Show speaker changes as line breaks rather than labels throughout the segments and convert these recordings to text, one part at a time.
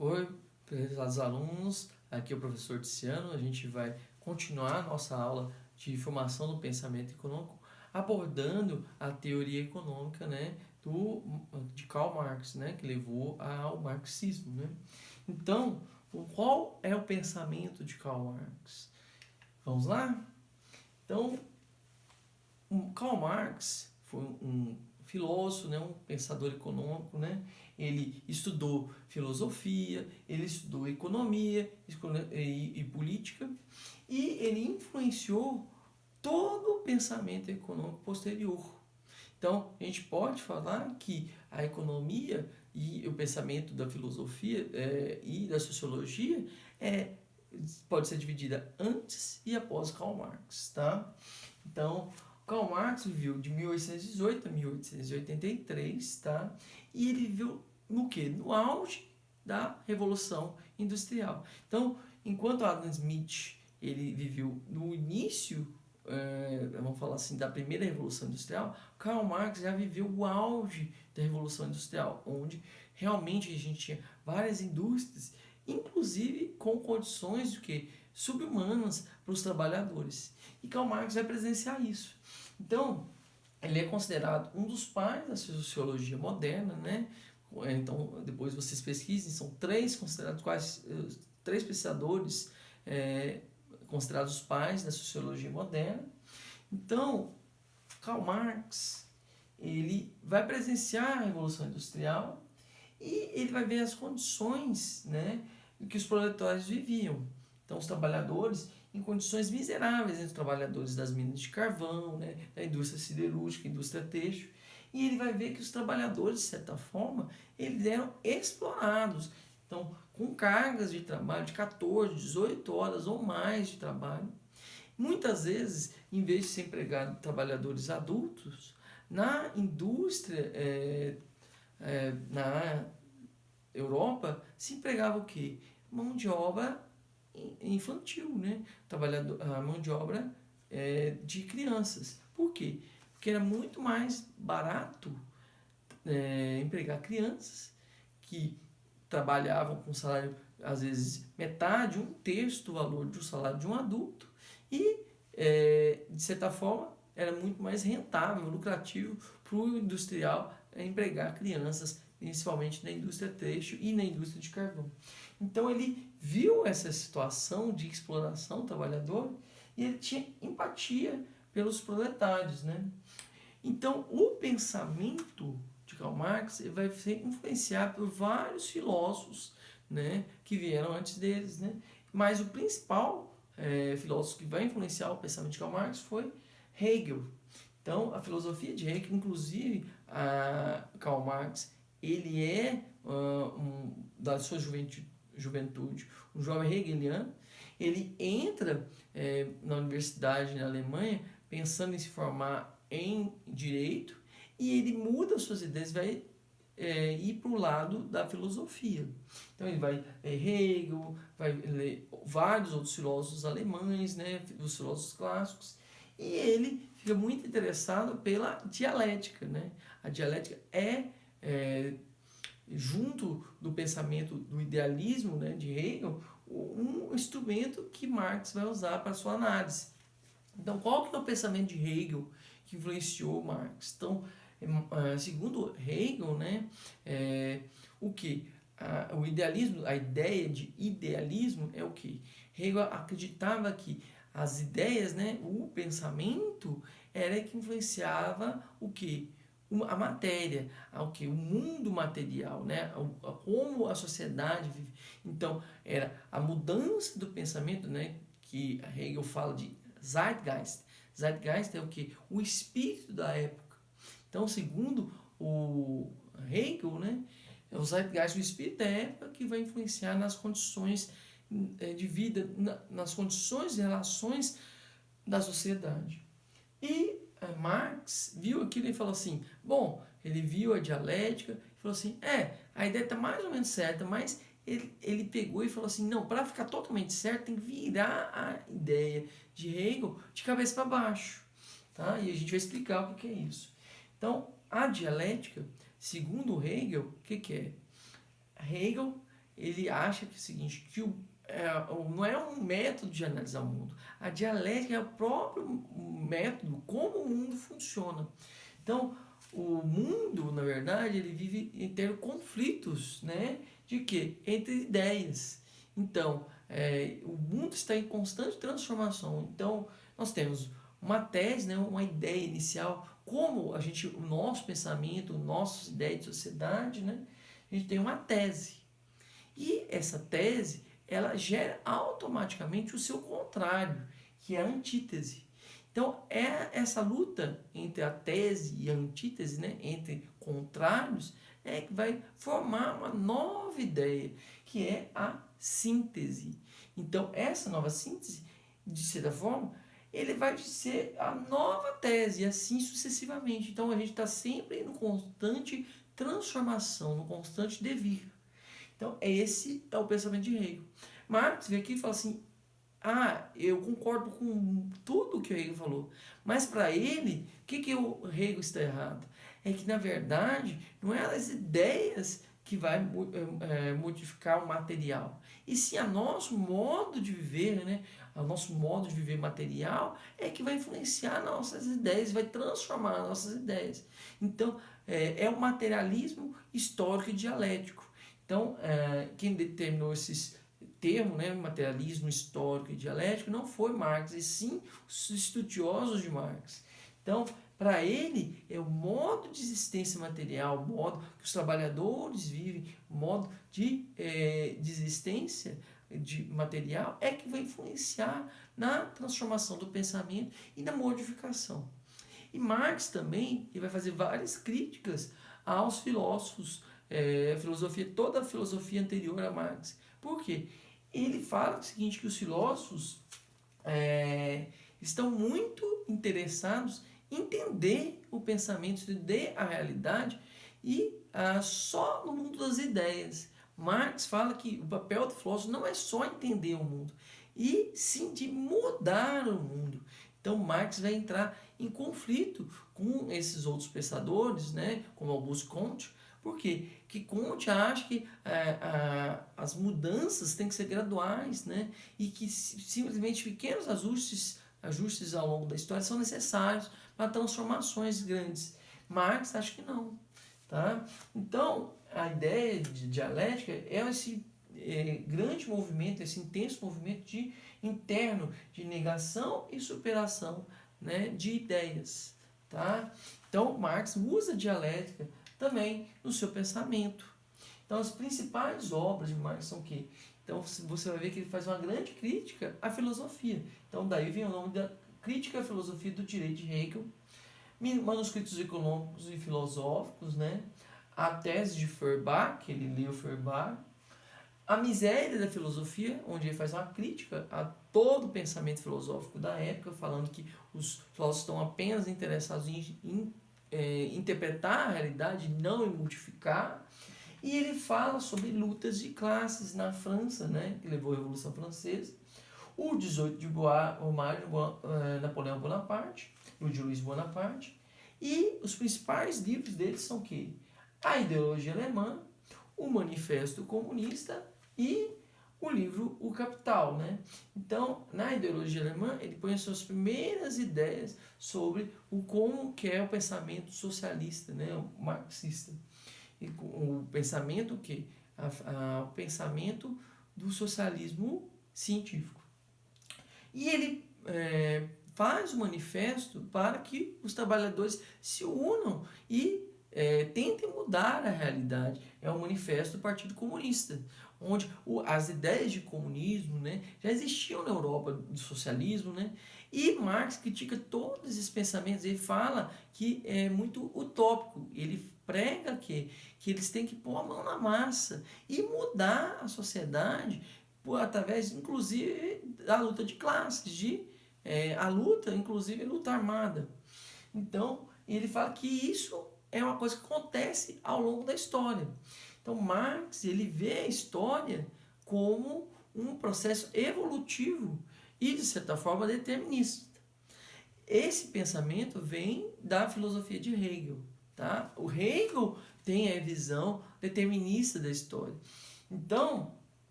Oi, prezados alunos, aqui é o professor Tiziano. A gente vai continuar a nossa aula de formação do pensamento econômico, abordando a teoria econômica, né, de Karl Marx, né, que levou ao marxismo, né? Então, qual é o pensamento de Karl Marx? Vamos lá? Então, Karl Marx foi um filósofo, né, um pensador econômico, né? Ele estudou filosofia, ele estudou economia e política, e ele influenciou todo o pensamento econômico posterior. Então, a gente pode falar que a economia e o pensamento da filosofia e da sociologia é, pode ser dividida antes e após Karl Marx, tá? Então, Karl Marx viveu de 1818 a 1883, tá? E ele viveu no quê? No auge da Revolução Industrial. Então, enquanto Adam Smith ele viveu no início, vamos falar assim, da primeira Revolução Industrial, Karl Marx já viveu o auge da Revolução Industrial, onde realmente a gente tinha várias indústrias, inclusive com condições de que subhumanas para os trabalhadores. E Karl Marx vai presenciar isso. Então, ele é considerado um dos pais da sociologia moderna, né? Então, depois vocês pesquisem, são três considerados quais três pesquisadores considerados os pais da sociologia moderna. Então, Karl Marx, ele vai presenciar a Revolução Industrial e ele vai ver as condições, né, que os proletários viviam. Então, os trabalhadores em condições miseráveis, entre os trabalhadores das minas de carvão, né, da indústria siderúrgica, indústria têxtil, e ele vai ver que os trabalhadores, de certa forma, eles eram explorados. Então, com cargas de trabalho de 14, 18 horas ou mais de trabalho. Muitas vezes, em vez de ser empregado trabalhadores adultos, na indústria, na Europa, se empregava o quê? Mão de obra infantil, né? A mão de obra de crianças. Por quê? Porque era muito mais barato empregar crianças que trabalhavam com salário, às vezes, metade, um terço do valor do salário de um adulto e, de certa forma, era muito mais rentável, lucrativo para o industrial empregar crianças, principalmente na indústria têxtil e na indústria de carvão. Então ele viu essa situação de exploração do trabalhador e ele tinha empatia pelos proletários, né? Então o pensamento de Karl Marx vai ser influenciado por vários filósofos, né, que vieram antes deles, né? Mas o principal filósofo que vai influenciar o pensamento de Karl Marx foi Hegel. Então, a filosofia de Hegel, inclusive, Karl Marx, ele da sua juventude, um jovem hegeliano. Ele entra na universidade na Alemanha pensando em se formar em direito e ele muda suas ideias, vai ir para o lado da filosofia. Então ele vai ler Hegel, vai ler vários outros filósofos alemães, né, os filósofos clássicos, e ele fica muito interessado pela dialética, né? A dialética junto do pensamento do idealismo, né, de Hegel, um instrumento que Marx vai usar para sua análise. Então, qual que é o pensamento de Hegel que influenciou Marx? Então, segundo Hegel, né, o que? O idealismo, a ideia de idealismo é o que? Hegel acreditava que as ideias, né, o pensamento era que influenciava o que? A matéria, o mundo material, né? Como a sociedade vive. Então, era a mudança do pensamento, né? Que Hegel fala de Zeitgeist. Zeitgeist é o que? O espírito da época. Então, segundo o Hegel, né? É o Zeitgeist, o espírito da época, que vai influenciar nas condições de vida, nas condições de relações da sociedade. E Marx viu aquilo e falou assim, bom, ele viu a dialética e falou assim, a ideia está mais ou menos certa, mas ele pegou e falou assim, não, para ficar totalmente certo tem que virar a ideia de Hegel de cabeça para baixo, tá? E a gente vai explicar o que é isso. Então, a dialética, segundo Hegel, o que é? Hegel ele acha que é o seguinte, que não é um método de analisar o mundo. A dialética é o próprio método, como o mundo funciona. Então, o mundo, na verdade, ele vive em ter conflitos, né? De quê? Entre ideias. Então, o mundo está em constante transformação. Então, nós temos uma tese, né? Uma ideia inicial, como o nosso pensamento, nossas ideias de sociedade, né? A gente tem uma tese. E essa tese, ela gera automaticamente o seu contrário, que é a antítese. Então, é essa luta entre a tese e a antítese, né, entre contrários, que vai formar uma nova ideia, que é a síntese. Então, essa nova síntese, de certa forma, ele vai ser a nova tese, e assim sucessivamente. Então, a gente está sempre no constante transformação, no constante devir. Então, esse é o pensamento de Hegel. Marx vem aqui e fala assim, eu concordo com tudo que o Hegel falou, mas para ele, o que o Hegel está errado? É que, na verdade, não é as ideias que vai modificar o material, e sim a nosso modo de viver, né? O nosso modo de viver material é que vai influenciar nossas ideias, vai transformar nossas ideias. Então, é o materialismo histórico e dialético. Então, quem determinou esses termos, né, materialismo histórico e dialético, não foi Marx, e sim os estudiosos de Marx. Então, para ele, é o modo de existência material, o modo que os trabalhadores vivem, o modo de existência de material é que vai influenciar na transformação do pensamento e na modificação. E Marx também ele vai fazer várias críticas aos filósofos, toda a filosofia anterior a Marx. Por quê? Ele fala o seguinte, que os filósofos estão muito interessados em entender o pensamento, entender a realidade e só no mundo das ideias. Marx fala que o papel do filósofo não é só entender o mundo, e sim de mudar o mundo. Então Marx vai entrar em conflito com esses outros pensadores, né, como Auguste Comte. Por quê? Que Comte acha que as mudanças têm que ser graduais, né, e que simplesmente pequenos ajustes ao longo da história são necessários para transformações grandes. Marx acha que não. Tá? Então, a ideia de dialética é esse grande movimento, esse intenso movimento interno de negação e superação, né, de ideias. Tá? Então, Marx usa a dialética também no seu pensamento. Então, as principais obras de Marx são o quê? Então, você vai ver que ele faz uma grande crítica à filosofia. Então, daí vem o nome da Crítica à Filosofia do Direito de Hegel, manuscritos econômicos e filosóficos, né? A tese de Feuerbach, que ele leu Feuerbach, a miséria da filosofia, onde ele faz uma crítica a todo o pensamento filosófico da época, falando que os filósofos estão apenas interessados em interpretar a realidade, não em modificar. E ele fala sobre lutas de classes na França, né, que levou à Revolução Francesa, o 18 de Brumário, Napoleão Bonaparte, Luiz Bonaparte, e os principais livros deles são o quê? A Ideologia Alemã, o Manifesto Comunista e o livro O Capital, né? Então, na ideologia alemã, ele põe as suas primeiras ideias sobre como que é o pensamento socialista, né? O marxista. E o pensamento que o pensamento do socialismo científico. E ele faz o manifesto para que os trabalhadores se unam e tentem mudar a realidade. É o manifesto do Partido Comunista, onde as ideias de comunismo, né, já existiam na Europa do socialismo, né, e Marx critica todos esses pensamentos. Ele fala que é muito utópico. Ele prega que eles têm que pôr a mão na massa e mudar a sociedade através, inclusive, da luta de classes, a luta, inclusive, luta armada. Então, ele fala que isso é uma coisa que acontece ao longo da história. Então, Marx, ele vê a história como um processo evolutivo e, de certa forma, determinista. Esse pensamento vem da filosofia de Hegel. Tá? O Hegel tem a visão determinista da história. Então,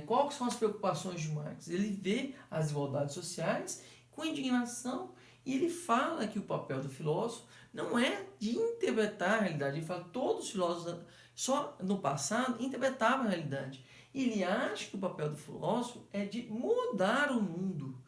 quais são as preocupações de Marx? Ele vê as desigualdades sociais com indignação e ele fala que o papel do filósofo não é de interpretar a realidade. Ele fala que todos os filósofos, só no passado, interpretavam a realidade. E ele acha que o papel do filósofo é de mudar o mundo.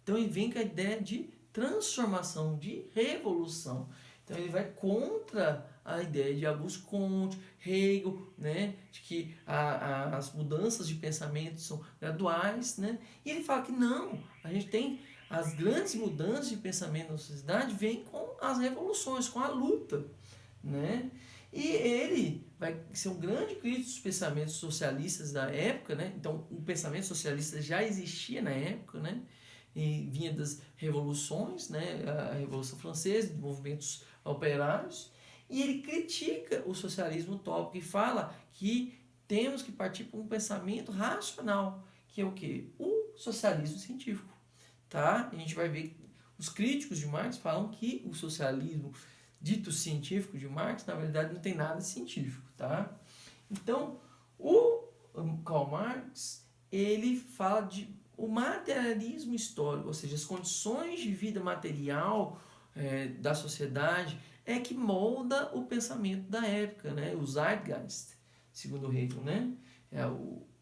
Então ele vem com a ideia de transformação, de revolução. Então ele vai contra a ideia de Auguste Comte, Hegel, né, de que as mudanças de pensamento são graduais, né, e ele fala que não, a gente tem as grandes mudanças de pensamento na sociedade vêm com as revoluções, com a luta, né, e ele vai ser um grande crítico dos pensamentos socialistas da época, né, então o pensamento socialista já existia na época, né, e vinha das revoluções, né, a Revolução Francesa, de movimentos operários, e ele critica o socialismo utópico e fala que temos que partir para um pensamento racional, que é o quê? O socialismo científico. Tá? A gente vai ver os críticos de Marx falam que o socialismo dito científico de Marx, na verdade, não tem nada de científico. Tá? Então, o Karl Marx, ele fala de o materialismo histórico, ou seja, as condições de vida material da sociedade é que molda o pensamento da época, né? O Zeitgeist, segundo Hegel, né?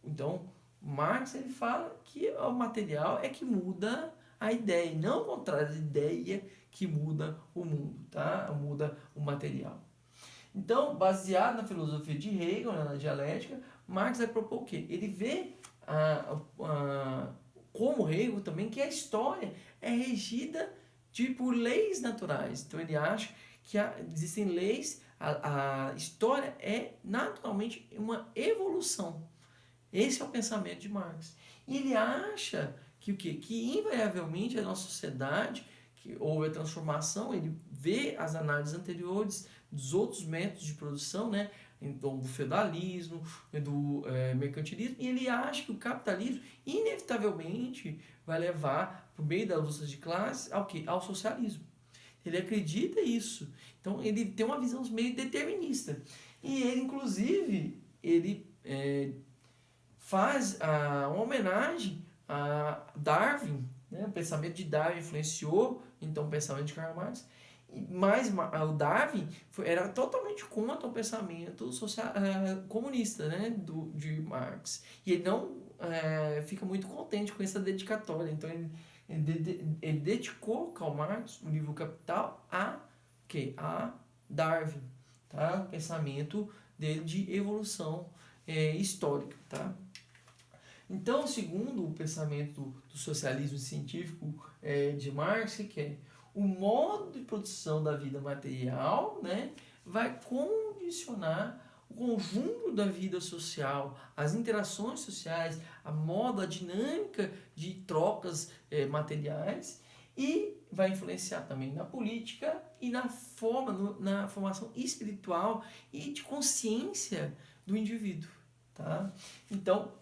Então, Marx ele fala que o material é que muda a ideia, e não o contrário, a ideia que muda o mundo, tá? Muda o material. Então, baseado na filosofia de Hegel, na dialética, Marx vai propor o quê? Ele vê como Hegel também que a história é regida por leis naturais. Então ele acha que existem leis, a história é naturalmente uma evolução. Esse é o pensamento de Marx. E ele acha que o quê? Que invariavelmente a nossa sociedade, que houve a transformação, ele vê as análises anteriores dos outros métodos de produção, né? Então, do feudalismo, do mercantilismo, e ele acha que o capitalismo inevitavelmente vai levar, por meio das lutas de classes, ao quê? Ao socialismo. Ele acredita isso. Então, ele tem uma visão meio determinista. E ele, inclusive, ele faz uma homenagem a Darwin, né? O pensamento de Darwin influenciou, então, o pensamento de Karl Marx. Mas o Darwin era totalmente contra o pensamento comunista, né, de Marx. E ele não fica muito contente com essa dedicatória. Então, ele dedicou Karl Marx, o livro Capital, a Darwin, tá? O pensamento dele de evolução histórica. Tá? Então, segundo o pensamento do socialismo científico de Marx, que é o modo de produção da vida material, né, vai condicionar o conjunto da vida social, as interações sociais, a dinâmica de trocas materiais e vai influenciar também na política e na formação espiritual e de consciência do indivíduo. Tá? Então,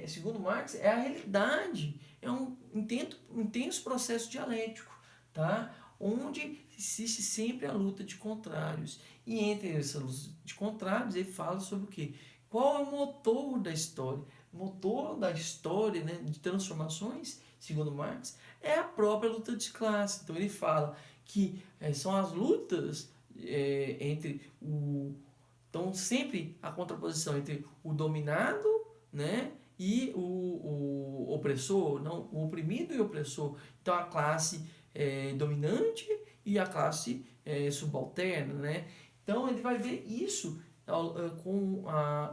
segundo Marx, é a realidade, é um intenso processo dialético, tá? Onde existe sempre a luta de contrários. E entre essas lutas de contrários, ele fala sobre o quê? Qual é o motor da história? O motor da história, né, de transformações, segundo Marx, é a própria luta de classe. Então ele fala que são as lutas entre o... Então sempre a contraposição entre o dominado, né, e o opressor, não, o oprimido e o opressor. Então a classe dominante e a classe subalterna, né? Então ele vai ver isso com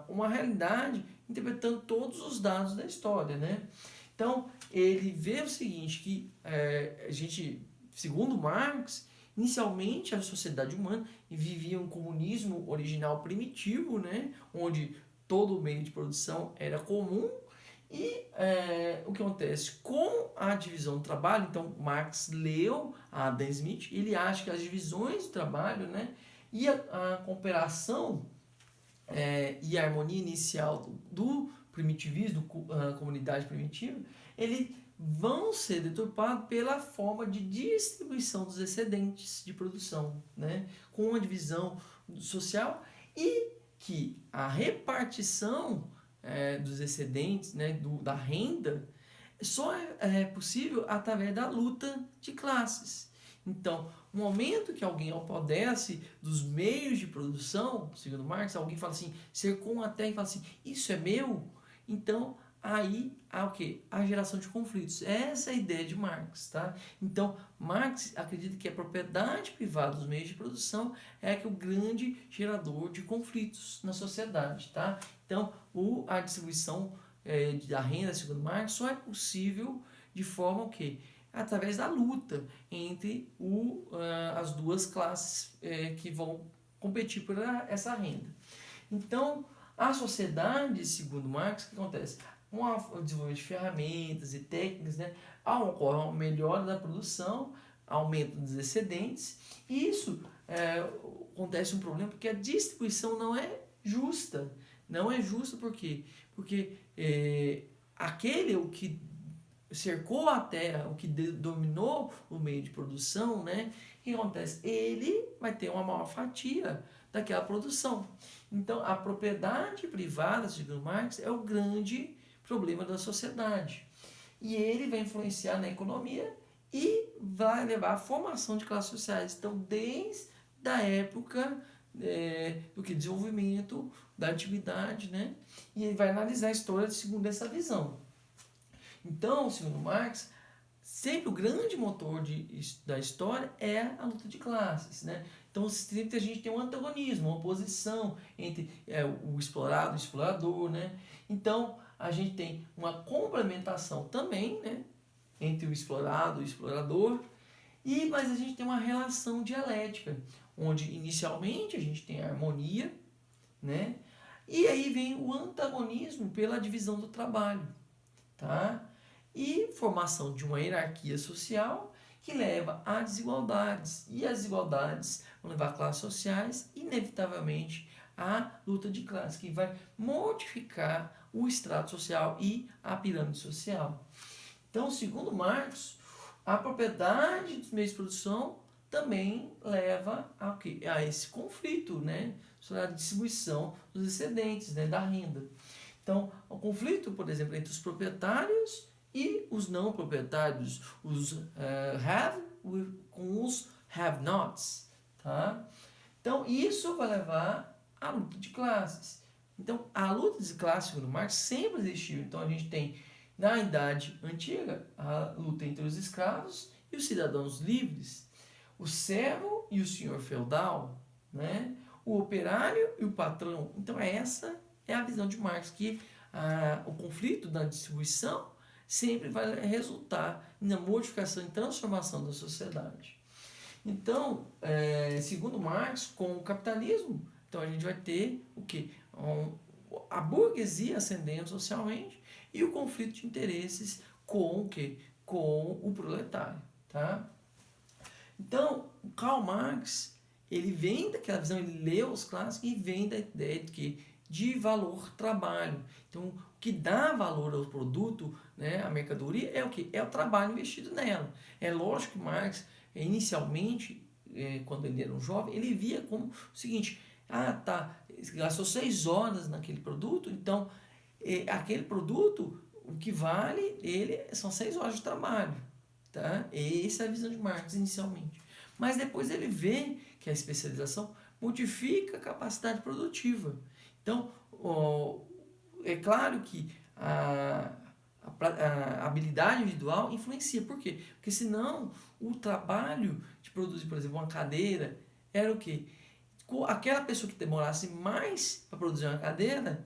uma realidade interpretando todos os dados da história, né? Então ele vê o seguinte, que a gente, segundo Marx, inicialmente a sociedade humana vivia um comunismo original primitivo, né? Onde todo o meio de produção era comum. E o que acontece? Com a divisão do trabalho, então Marx leu a Adam Smith, ele acha que as divisões do trabalho, né, e a cooperação e a harmonia inicial do primitivismo, da comunidade primitiva, eles vão ser deturpados pela forma de distribuição dos excedentes de produção, né, com a divisão social e que a repartição dos excedentes, né, da renda, só é possível através da luta de classes. Então, no momento que alguém apodrece dos meios de produção, segundo Marx, alguém fala assim, cercou uma terra e fala assim, isso é meu? Então, aí há o quê? A geração de conflitos. Essa é a ideia de Marx, tá? Então, Marx acredita que a propriedade privada dos meios de produção é que o grande gerador de conflitos na sociedade, tá? Então, a distribuição da renda, segundo Marx, só é possível de forma o quê? Através da luta entre as duas classes que vão competir por essa renda. Então, a sociedade, segundo Marx, o que acontece? Com o desenvolvimento de ferramentas e técnicas, né, ocorre uma melhora da produção, aumento dos excedentes, e isso acontece um problema porque a distribuição não é justa. Não é justa por quê? Porque o que cercou a terra, o que dominou o meio de produção, né? O que acontece? Ele vai ter uma maior fatia daquela produção. Então, a propriedade privada, segundo Marx, é o grande problema da sociedade. E ele vai influenciar na economia e vai levar à formação de classes sociais. Então, desde a época do desenvolvimento da atividade, né? E ele vai analisar a história segundo essa visão. Então, segundo Marx, sempre o grande motor da história é a luta de classes, né? Então, sempre a gente tem um antagonismo, uma oposição entre o explorado e o explorador, né? Então, a gente tem uma complementação também, né? Entre o explorado e o explorador, mas a gente tem uma relação dialética, onde inicialmente a gente tem a harmonia, né? E aí vem o antagonismo pela divisão do trabalho, tá? E formação de uma hierarquia social que leva a desigualdades. E as desigualdades vão levar a classes sociais, inevitavelmente, à luta de classes, que vai modificar o estrato social e a pirâmide social. Então, segundo Marx, a propriedade dos meios de produção também leva a quê? A esse conflito, né? Sobre a distribuição dos excedentes, né? Da renda. Então, o conflito, por exemplo, entre os proprietários e os não proprietários, os have com os have-nots, tá? Então, isso vai levar à luta de classes. Então, a luta de classes, segundo Marx, sempre existiu. Então, a gente tem, na Idade Antiga, a luta entre os escravos e os cidadãos livres, o servo e o senhor feudal, né? O operário e o patrão. Então, essa é a visão de Marx, que o conflito da distribuição sempre vai resultar na modificação e transformação da sociedade. Então, segundo Marx, com o capitalismo, então a gente vai ter o quê? A burguesia ascendendo socialmente e o conflito de interesses com o quê? Com o proletário, tá? Então, o Karl Marx, ele vem daquela visão, ele lê os clássicos e vem da ideia de que de valor trabalho. Então, o que dá valor ao produto, né, a mercadoria, é o que? É o trabalho investido nela. É lógico que Marx, inicialmente, quando ele era um jovem, ele via como o seguinte, gastou 6 horas naquele produto, então, aquele produto, o que vale ele são 6 horas de trabalho. Tá? Essa é a visão de Marx inicialmente. Mas depois ele vê que a especialização modifica a capacidade produtiva. Então, é claro que a habilidade individual influencia. Por quê? Porque senão o trabalho de produzir, por exemplo, uma cadeira era o quê? Aquela pessoa que demorasse mais para produzir uma cadeira,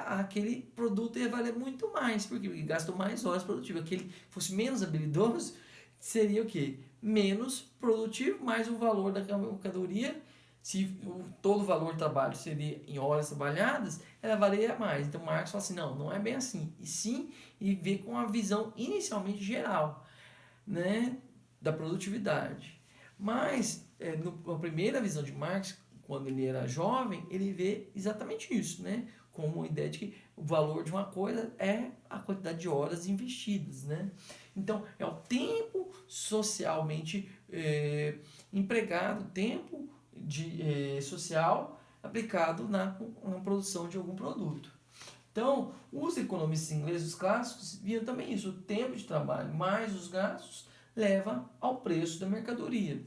aquele produto ia valer muito mais, porque gastou mais horas produtivas. Aquele fosse menos habilidoso, seria o quê? Menos produtivo, mais o valor da mercadoria. Se todo o valor do trabalho seria em horas trabalhadas, ela valeria mais. Então Marx fala assim, não é bem assim. E sim, e vê com a visão inicialmente geral, né, da produtividade. Mas, na primeira visão de Marx, quando ele era jovem, ele vê exatamente isso, né, como a ideia de que o valor de uma coisa é a quantidade de horas investidas, né? Então, é o tempo socialmente empregado, tempo social aplicado na produção de algum produto. Então, os economistas ingleses clássicos viam também isso, o tempo de trabalho mais os gastos leva ao preço da mercadoria.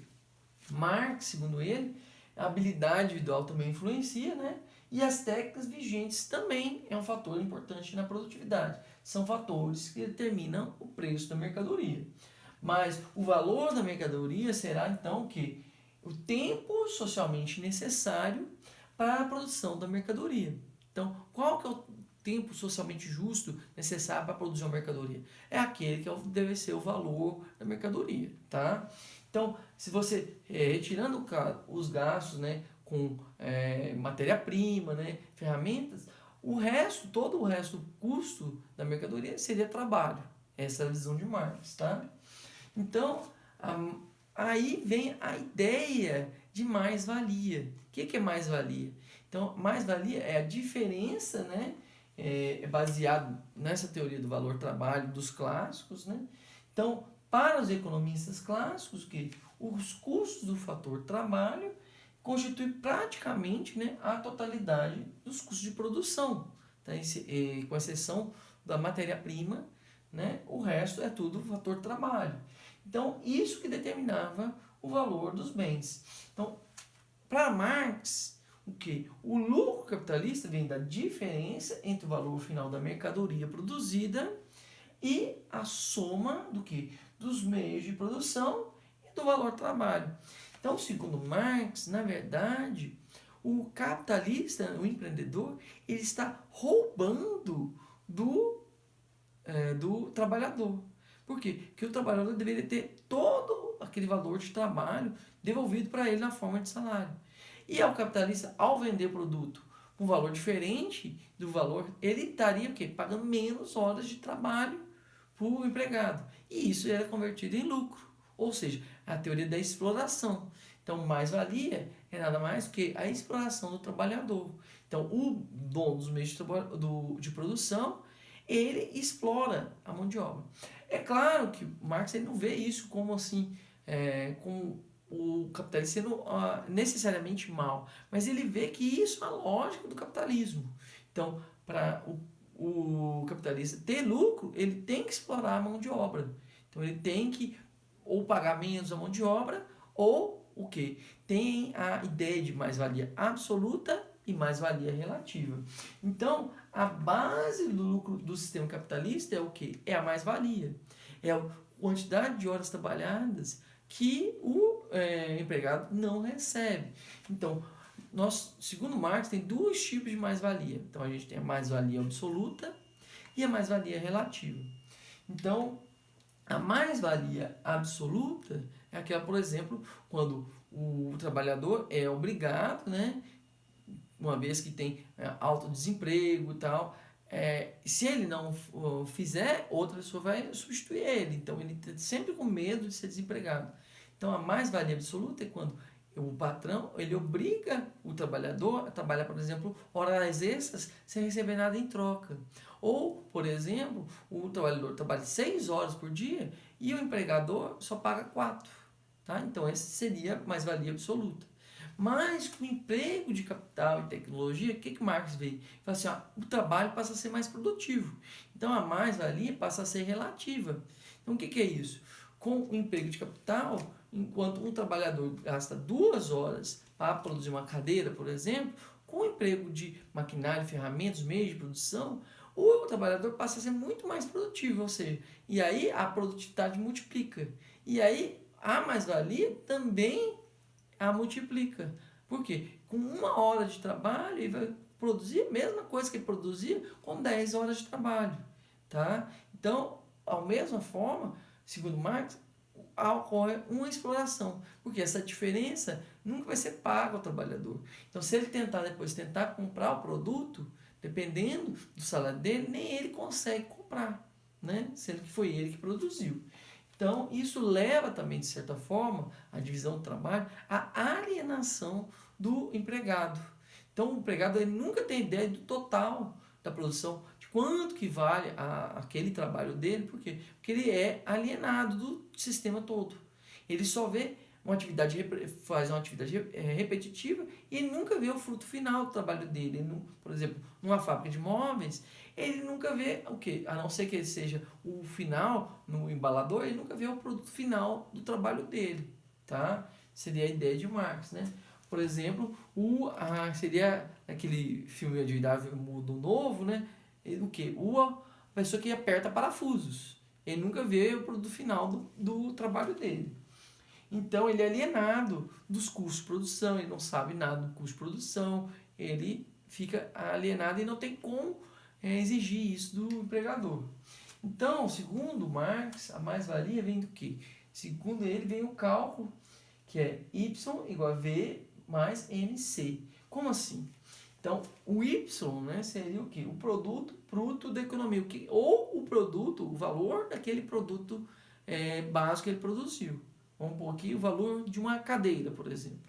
Marx, segundo ele, a habilidade individual também influencia, né? E as técnicas vigentes também é um fator importante na produtividade. São fatores que determinam o preço da mercadoria. Mas o valor da mercadoria será então que o tempo socialmente necessário para a produção da mercadoria. Então, qual que é o tempo socialmente justo necessário para produzir uma mercadoria? É aquele que deve ser o valor da mercadoria, tá? Então, se você retirando os gastos, né, com matéria-prima, né, ferramentas, todo o resto do custo da mercadoria seria trabalho. Essa é a visão de Marx, tá? Então, aí vem a ideia de mais-valia. O que é mais-valia? Então, mais-valia é a diferença, né, baseado nessa teoria do valor-trabalho dos clássicos, né? Então, para os economistas clássicos, que os custos do fator trabalho constituem praticamente, né, a totalidade dos custos de produção, tá? Com exceção da matéria-prima, né, o resto é tudo fator trabalho. Então, isso que determinava o valor dos bens. Então, para Marx, o que? O lucro capitalista vem da diferença entre o valor final da mercadoria produzida e a soma do que? Dos meios de produção e do valor trabalho. Então, segundo Marx, na verdade, o capitalista, o empreendedor, ele está roubando do trabalhador. Por quê? Porque o trabalhador deveria ter todo aquele valor de trabalho devolvido para ele na forma de salário. E ao capitalista, ao vender produto com um valor diferente do valor, ele estaria o quê? Pagando menos horas de trabalho para o empregado. E isso era convertido em lucro. Ou seja, a teoria da exploração. Então, mais-valia é nada mais que a exploração do trabalhador. Então, o dono dos meios de produção, ele explora a mão de obra. É claro que Marx ele não vê isso como assim, como o capitalismo sendo necessariamente mal, mas ele vê que isso é a lógica do capitalismo. Então, para o capitalista ter lucro, ele tem que explorar a mão de obra. Então, ele tem que ou pagar menos a mão de obra, ou o quê? Tem a ideia de mais-valia absoluta e mais-valia relativa. Então, a base do lucro do sistema capitalista é o quê? É a mais-valia. É a quantidade de horas trabalhadas que o empregado não recebe. Então, segundo Marx, tem dois tipos de mais-valia. Então, a gente tem a mais-valia absoluta e a mais-valia relativa. Então, a mais-valia absoluta é aquela, por exemplo, quando o trabalhador é obrigado, né, uma vez que tem alto desemprego e tal, se ele não fizer, outra pessoa vai substituir ele. Então, ele está sempre com medo de ser desempregado. Então, a mais-valia absoluta é quando o patrão ele obriga o trabalhador a trabalhar, por exemplo, horas extras sem receber nada em troca. Ou, por exemplo, o trabalhador trabalha 6 horas por dia e o empregador só paga 4. Tá? Então, essa seria a mais-valia absoluta. Mas com o emprego de capital e tecnologia, o que Marx vê? Ele fala assim, o trabalho passa a ser mais produtivo. Então, a mais-valia passa a ser relativa. Então, o que é isso? Com o emprego de capital, enquanto um trabalhador gasta 2 horas para produzir uma cadeira, por exemplo, com o emprego de maquinário, ferramentas, meios de produção, o trabalhador passa a ser muito mais produtivo, ou seja, e aí a produtividade multiplica. E aí a mais-valia também a multiplica. Por quê? Com 1 hora de trabalho, ele vai produzir a mesma coisa que ele produzia com 10 horas de trabalho. Tá? Então, da mesma forma, segundo Marx, ocorre uma exploração, porque essa diferença nunca vai ser paga ao trabalhador. Então, se ele tentar comprar o produto, dependendo do salário dele, nem ele consegue comprar, né? Sendo que foi ele que produziu. Então, isso leva também, de certa forma, a divisão do trabalho, à alienação do empregado. Então, o empregado ele nunca tem ideia do total da produção, de quanto que vale aquele trabalho dele, por quê? Porque ele é alienado do sistema todo. Ele só vê faz uma atividade repetitiva e ele nunca vê o fruto final do trabalho dele. Por exemplo, numa fábrica de móveis, ele nunca vê o quê? A não ser que ele seja o final no embalador, ele nunca vê o produto final do trabalho dele, tá? Seria a ideia de Marx, né? Por exemplo, seria aquele filme Admirável Mundo Novo, né? O quê? A pessoa que aperta parafusos. Ele nunca vê o produto final do trabalho dele. Então, ele é alienado dos custos de produção, ele não sabe nada do custo de produção, ele fica alienado e não tem como exigir isso do empregador. Então, segundo Marx, a mais-valia vem do quê? Segundo ele, vem o cálculo, que é Y igual a V mais MC. Como assim? Então, o Y, né, seria o quê? O produto bruto da economia, ou o produto, o valor daquele produto básico que ele produziu. Vamos pôr aqui o valor de uma cadeira, por exemplo.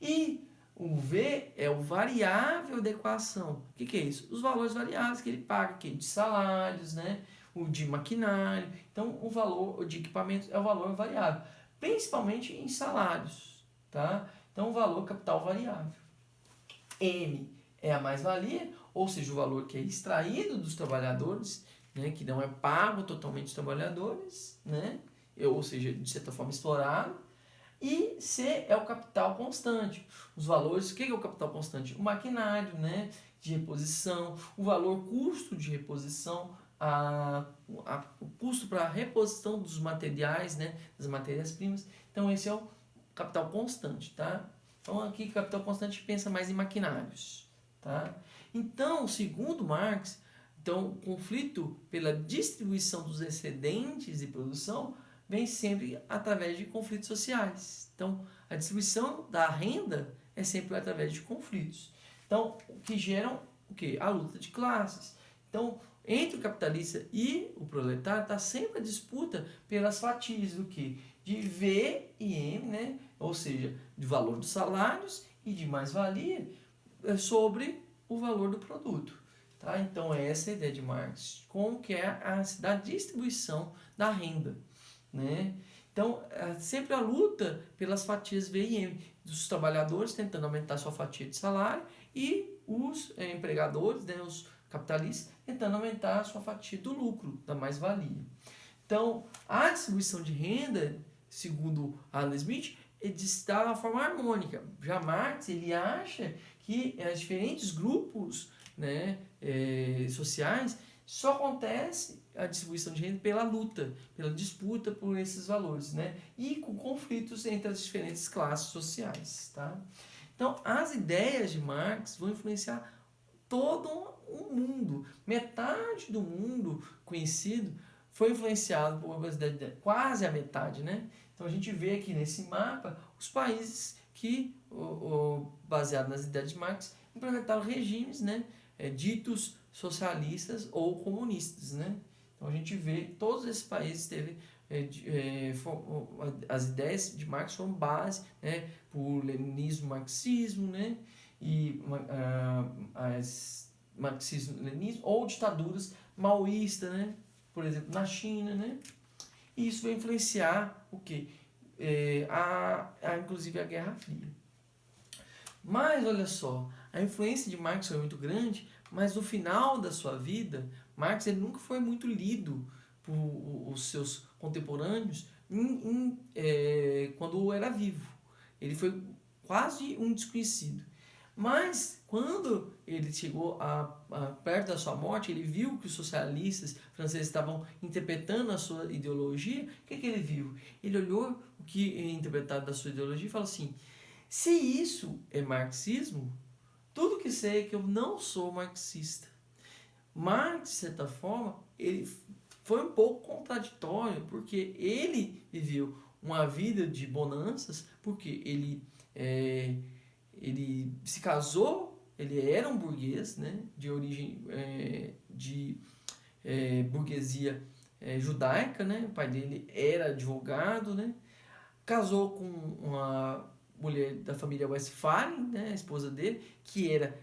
E o V é o variável da equação. O que é isso? Os valores variáveis que ele paga aqui, de salários, né? O de maquinário. Então, o valor de equipamentos é o valor variável, principalmente em salários, tá? Então, o valor capital variável. M é a mais-valia, ou seja, o valor que é extraído dos trabalhadores, né? Que não é pago totalmente aos trabalhadores, né? Ou seja, de certa forma explorado. E C é o capital constante. Os valores, o que é o capital constante? O maquinário, né, de reposição, o valor custo de reposição, o custo para a reposição dos materiais, né, das matérias-primas. Então, esse é o capital constante, tá? Então, aqui, capital constante pensa mais em maquinários, tá? Então, segundo Marx, então, o conflito pela distribuição dos excedentes de produção vem sempre através de conflitos sociais. Então, a distribuição da renda é sempre através de conflitos. Então, o que geram o quê? A luta de classes. Então, entre o capitalista e o proletário está sempre a disputa pelas fatias do quê? De V e M, né? Ou seja, de valor dos salários e de mais-valia sobre o valor do produto. Tá? Então, essa é a ideia de Marx, como que é da distribuição da renda. Né? Então, sempre a luta pelas fatias V e M, dos trabalhadores tentando aumentar sua fatia de salário e os empregadores, né, os capitalistas, tentando aumentar a sua fatia do lucro, da mais-valia. Então, a distribuição de renda, segundo Adam Smith, está de uma forma harmônica. Já Marx, ele acha que os diferentes grupos, né, sociais só acontece a distribuição de renda pela luta, pela disputa por esses valores, né? E com conflitos entre as diferentes classes sociais, tá? Então, as ideias de Marx vão influenciar todo o mundo. Metade do mundo conhecido foi influenciado por quase a metade, né? Então, a gente vê aqui nesse mapa os países que, baseado nas ideias de Marx, implementaram regimes, né, ditos socialistas ou comunistas, né? Então a gente vê que todos esses países teve as ideias de Marx foram base, né, por leninismo, marxismo, né, e marxismo, leninismo ou ditaduras maoístas, né, por exemplo na China, né? E isso vai influenciar o quê? Inclusive a Guerra Fria. Mas olha só, a influência de Marx foi muito grande, mas no final da sua vida, Marx ele nunca foi muito lido por os seus contemporâneos quando era vivo. Ele foi quase um desconhecido. Mas quando ele chegou perto da sua morte, ele viu que os socialistas franceses estavam interpretando a sua ideologia. O que ele viu? Ele olhou o que é interpretado da sua ideologia e falou assim: se isso é marxismo, tudo que sei é que eu não sou marxista. Marx, de certa forma, ele foi um pouco contraditório, porque ele viveu uma vida de bonanças, porque ele se casou, ele era um burguês, né, de origem burguesia judaica, né, o pai dele era advogado, né, casou com uma mulher da família Westphalen, né, a esposa dele, que era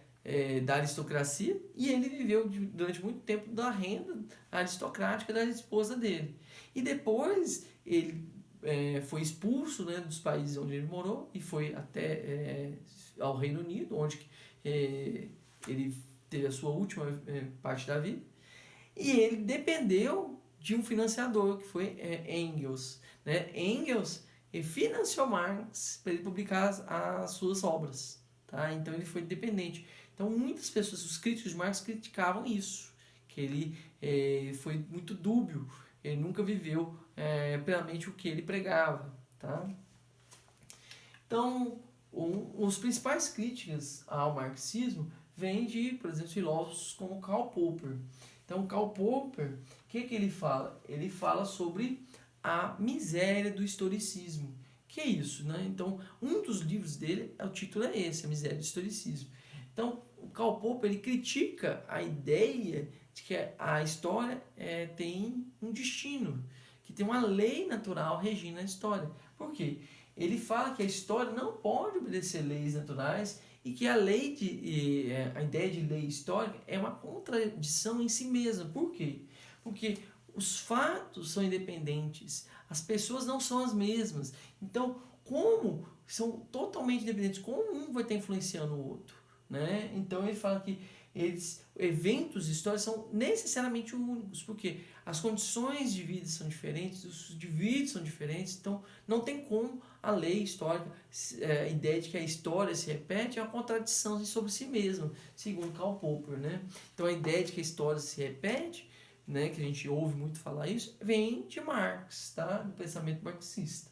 da aristocracia, e ele viveu durante muito tempo da renda aristocrática da esposa dele. E depois ele foi expulso, né, dos países onde ele morou e foi até ao Reino Unido, onde ele teve a sua última parte da vida. E ele dependeu de um financiador, que foi Engels. Né? Engels financiou Marx para ele publicar as suas obras. Tá? Então ele foi dependente. Então muitas pessoas, os críticos de Marx, criticavam isso, que ele foi muito dúbio, ele nunca viveu plenamente o que ele pregava. Tá? Então, os principais críticas ao marxismo vêm de, por exemplo, filósofos como Karl Popper. Então, Karl Popper, o que ele fala? Ele fala sobre a miséria do historicismo. Que é isso, né? Então, um dos livros dele, o título é esse, A Miséria do Historicismo. Então, o Karl Popper, ele critica a ideia de que a história tem um destino, que tem uma lei natural regindo a história. Por quê? Ele fala que a história não pode obedecer leis naturais e que a ideia de lei histórica é uma contradição em si mesma. Por quê? Porque os fatos são independentes, as pessoas não são as mesmas. Então, como são totalmente independentes, como um vai estar influenciando o outro? Né? Então, ele fala que eventos históricos são necessariamente únicos, porque as condições de vida são diferentes, os indivíduos são diferentes, então não tem como a lei histórica, a ideia de que a história se repete é uma contradição sobre si mesma, segundo Karl Popper. Né? Então a ideia de que a história se repete, né, que a gente ouve muito falar isso, vem de Marx, tá? Do pensamento marxista.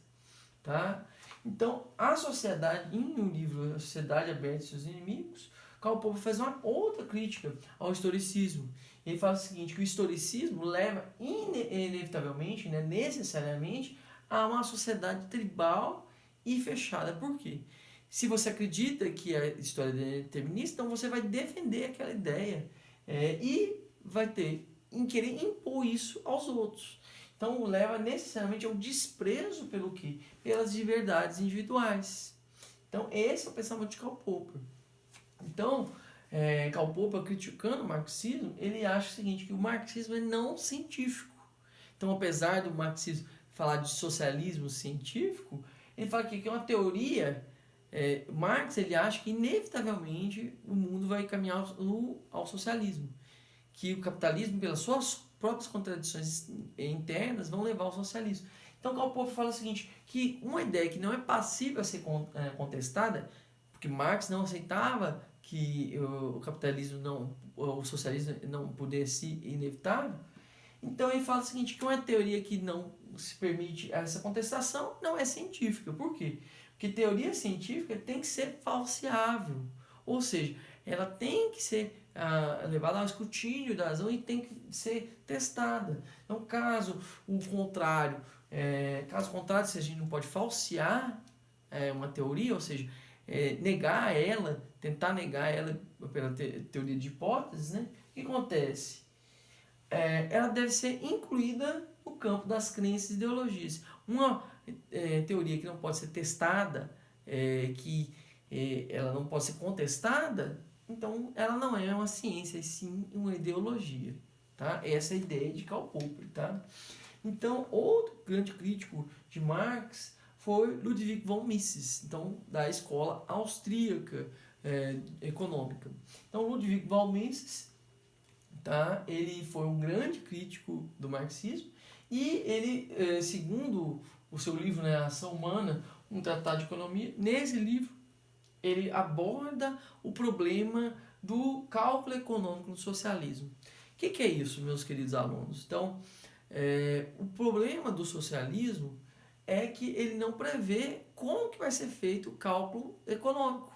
Tá? Então a sociedade, em um livro, A Sociedade Aberta e Seus Inimigos, Karl Popper faz uma outra crítica ao historicismo. Ele fala o seguinte, que o historicismo leva inevitavelmente, né, necessariamente, a uma sociedade tribal e fechada. Por quê? Se você acredita que a história é determinista, então você vai defender aquela ideia e vai querer impor isso aos outros. Então leva necessariamente ao desprezo pelo quê? Pelas liberdades individuais. Então esse é o pensamento de Karl Popper. Então, Karl Popper, criticando o marxismo, ele acha o seguinte, que o marxismo é não científico. Então, apesar do marxismo falar de socialismo científico, ele fala que é uma teoria, Marx ele acha que inevitavelmente o mundo vai caminhar ao socialismo, que o capitalismo, pelas suas próprias contradições internas, vão levar ao socialismo. Então, Karl Popper fala o seguinte, que uma ideia que não é passível a ser contestada, porque Marx não aceitava que o capitalismo o socialismo não pudesse ser inevitável. Então ele fala o seguinte, que uma teoria que não se permite essa contestação não é científica. Por quê? Porque teoria científica tem que ser falseável. Ou seja, ela tem que ser levada ao escrutínio da razão e tem que ser testada. Então, caso contrário, se a gente não pode falsear uma teoria, ou seja, tentar negar ela pela teoria de hipóteses, né? O que acontece? Ela deve ser incluída no campo das crenças e ideologias. Uma teoria que não pode ser testada, que ela não pode ser contestada, então ela não é uma ciência, e sim uma ideologia. Tá? Essa é a ideia de Karl Popper. Tá? Então, outro grande crítico de Marx foi Ludwig von Mises, então, da escola austríaca econômica. Então, Ludwig von Mises, tá? Ele foi um grande crítico do marxismo e ele, segundo o seu livro, né, Ação Humana, um tratado de economia, nesse livro ele aborda o problema do cálculo econômico no socialismo. O que é isso, meus queridos alunos? Então, o problema do socialismo é que ele não prevê como que vai ser feito o cálculo econômico.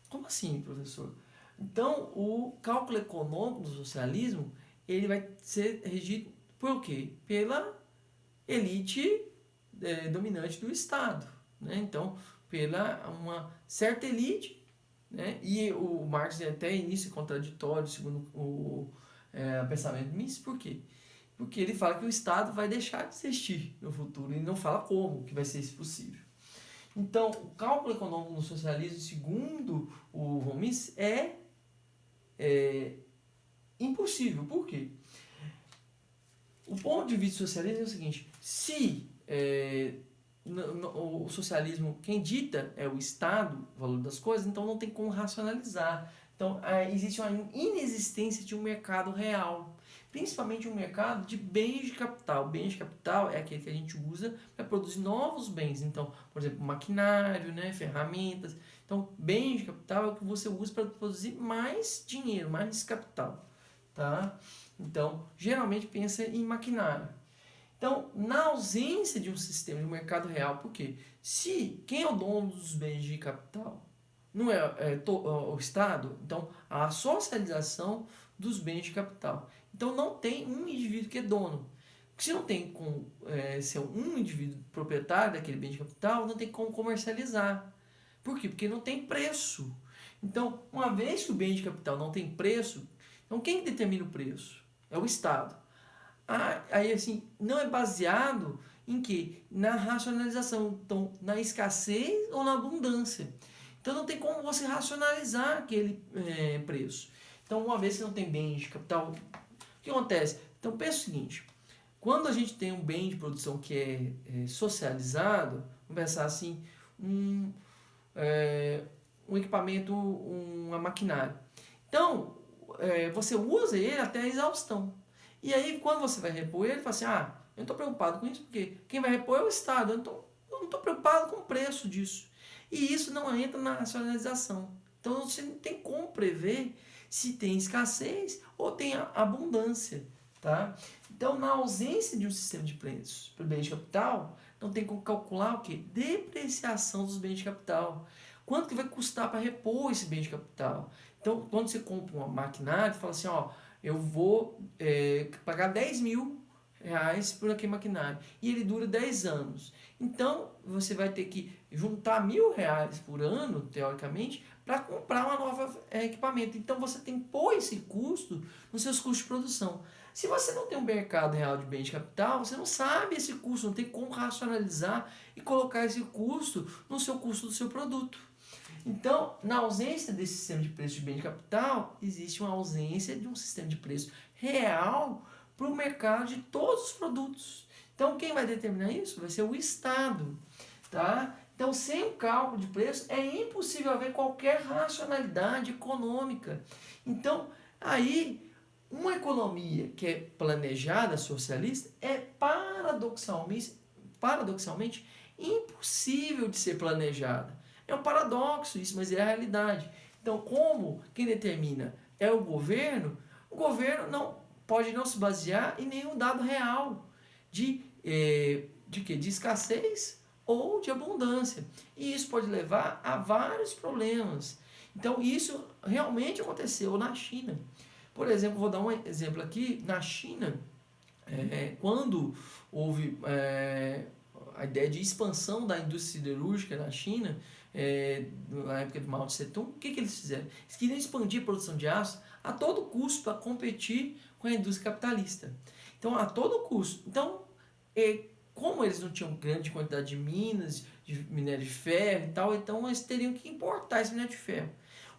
Como assim, professor? Então, o cálculo econômico do socialismo, ele vai ser regido por quê? Pela elite dominante do Estado. Né? Então, pela uma certa elite, né? E o Marx até início contraditório, segundo o pensamento de Mises, por quê? Porque ele fala que o Estado vai deixar de existir no futuro, e não fala como que vai ser isso possível. Então, o cálculo econômico no socialismo, segundo o von Mises, é impossível. Por quê? O ponto de vista do socialismo é o seguinte, se o socialismo, quem dita é o Estado, o valor das coisas, então não tem como racionalizar. Então, existe uma inexistência de um mercado real, principalmente um mercado de bens de capital. Bens de capital é aquele que a gente usa para produzir novos bens. Então, por exemplo, maquinário, né, ferramentas. Então, bens de capital é o que você usa para produzir mais dinheiro, mais capital. Tá? Então, geralmente pensa em maquinário. Então, na ausência de um sistema de mercado real, por quê? Se quem é o dono dos bens de capital não o Estado, então a socialização dos bens de capital. Então, não tem um indivíduo que é dono. Se não tem como ser um indivíduo proprietário daquele bem de capital, não tem como comercializar. Por quê? Porque não tem preço. Então, uma vez que o bem de capital não tem preço, então quem determina o preço? É o Estado. Aí assim, não é baseado em quê? Na racionalização, então na escassez ou na abundância. Então não tem como você racionalizar aquele preço. Então uma vez que não tem bem de capital, o que acontece? Então pensa o seguinte, quando a gente tem um bem de produção que é socializado, vamos pensar assim, um equipamento, uma maquinária. Então, você usa ele até a exaustão. E aí, quando você vai repor ele, fala assim, eu não estou preocupado com isso, porque quem vai repor é o Estado, eu não estou preocupado com o preço disso. E isso não entra na racionalização. Então, você não tem como prever se tem escassez ou tem abundância. Tá? Então, na ausência de um sistema de preços para bens de capital, não tem como calcular o quê? Depreciação dos bens de capital. Quanto que vai custar para repor esse bem de capital? Então, quando você compra uma maquinária, você fala assim, eu vou pagar 10 mil reais por aquele maquinário. E ele dura 10 anos. Então, você vai ter que juntar R$ 1.000 por ano, teoricamente, para comprar uma nova equipamento. Então, você tem que pôr esse custo nos seus custos de produção. Se você não tem um mercado real de bens de capital, você não sabe esse custo, não tem como racionalizar e colocar esse custo no seu custo do seu produto. Então, na ausência desse sistema de preço de bem de capital, existe uma ausência de um sistema de preço real para o mercado de todos os produtos. Então, quem vai determinar isso vai ser o Estado. Tá? Então, sem o cálculo de preço, é impossível haver qualquer racionalidade econômica. Então, aí, uma economia que é planejada, socialista, é paradoxalmente impossível de ser planejada. É um paradoxo isso, mas é a realidade. Então, como quem determina é o governo não pode não se basear em nenhum dado real de quê? De escassez ou de abundância. E isso pode levar a vários problemas. Então, isso realmente aconteceu na China. Por exemplo, vou dar um exemplo aqui. Na China, quando houve a ideia de expansão da indústria siderúrgica na China, na época do Mao Tse Tung, o que eles fizeram? Eles queriam expandir a produção de aço a todo custo para competir com a indústria capitalista. Então, a todo custo. Então, como eles não tinham grande quantidade de minas, de minério de ferro e tal, então eles teriam que importar esse minério de ferro.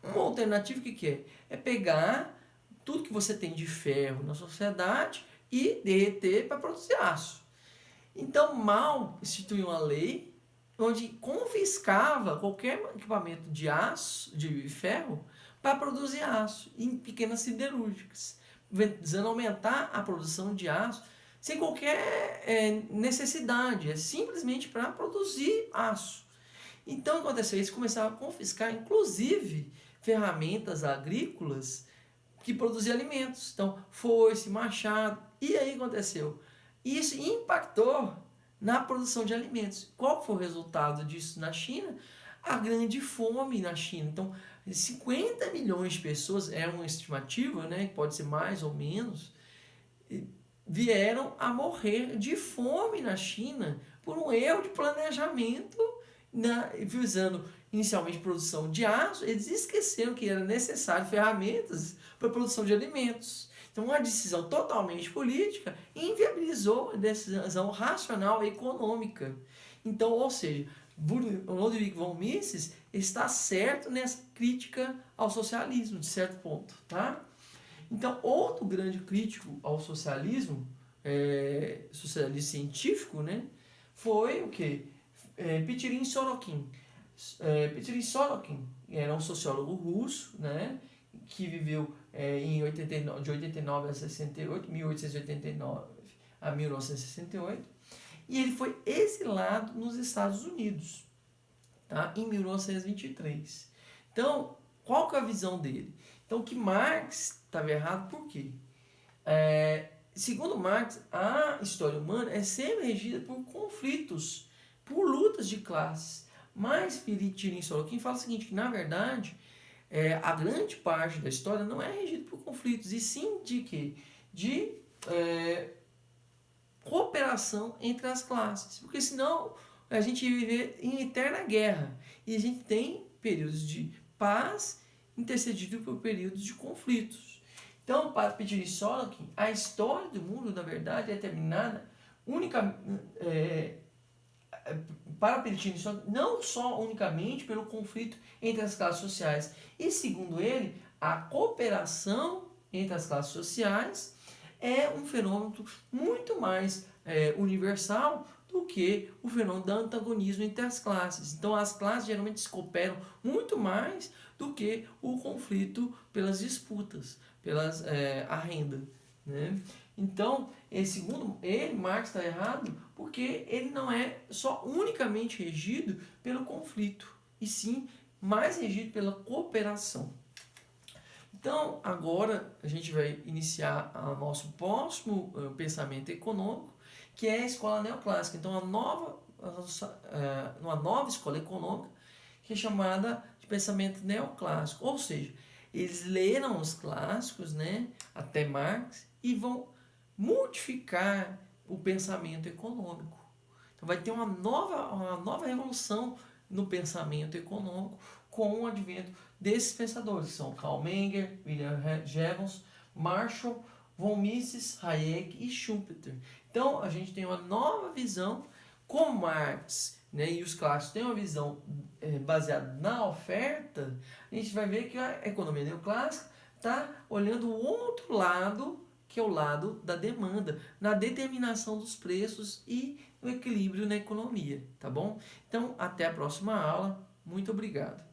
Uma alternativa, o que é? É pegar tudo que você tem de ferro na sociedade e derreter para produzir aço. Então, Mao instituiu uma lei onde confiscava qualquer equipamento de aço, de ferro, para produzir aço em pequenas siderúrgicas, visando aumentar a produção de aço sem qualquer necessidade, é simplesmente para produzir aço. Então, o que aconteceu? Eles começaram a confiscar, inclusive, ferramentas agrícolas que produziam alimentos. Então, foice, machado. E aí aconteceu? Isso impactou na produção de alimentos. Qual foi o resultado disso na China? A grande fome na China. Então, 50 milhões de pessoas, é uma estimativa, né, pode ser mais ou menos, vieram a morrer de fome na China por um erro de planejamento, visando inicialmente produção de aço. Eles esqueceram que era necessário ferramentas para a produção de alimentos. Então, uma decisão totalmente política inviabilizou a decisão racional e econômica. Então, ou seja, Ludwig von Mises está certo nessa crítica ao socialismo, de certo ponto. Tá? Então, outro grande crítico ao socialismo, socialismo científico, né, foi o quê? Petirin Sorokin. Petirin Sorokin era um sociólogo russo, né, que viveu de 89 a 68, 1889 a 1968, e ele foi exilado nos Estados Unidos, tá, em 1923. Então, qual que é a visão dele? Então, que Marx estava errado por quê? Segundo Marx, a história humana é sempre regida por conflitos, por lutas de classes. Mas Petirin Sorokin fala o seguinte, que na verdade a grande parte da história não é regida por conflitos, e sim de quê? De cooperação entre as classes. Porque senão a gente vive em eterna guerra. E a gente tem períodos de paz intercedido por períodos de conflitos. Então, para Petirin Sorokin, a história do mundo, na verdade, é determinada para Petirin Sorokin, não só unicamente pelo conflito entre as classes sociais. E, segundo ele, a cooperação entre as classes sociais é um fenômeno muito mais universal do que o fenômeno do antagonismo entre as classes. Então, as classes geralmente se cooperam muito mais do que o conflito pelas disputas, a renda, né? Então, segundo ele, Marx está errado porque ele não é só unicamente regido pelo conflito, e sim mais regido pela cooperação. Então, agora a gente vai iniciar o nosso próximo pensamento econômico, que é a escola neoclássica. Então, uma nova escola econômica que é chamada de pensamento neoclássico. Ou seja, eles leram os clássicos, né, até Marx, e vão modificar o pensamento econômico. Então, vai ter uma nova revolução no pensamento econômico com o advento desses pensadores, que são Karl Menger, William Jevons, Marshall, von Mises, Hayek e Schumpeter. Então, a gente tem uma nova visão com Marx, né, e os clássicos têm uma visão baseada na oferta. A gente vai ver que a economia neoclássica está olhando o outro lado, que é o lado da demanda, na determinação dos preços e no equilíbrio na economia, tá bom? Então, até a próxima aula. Muito obrigado.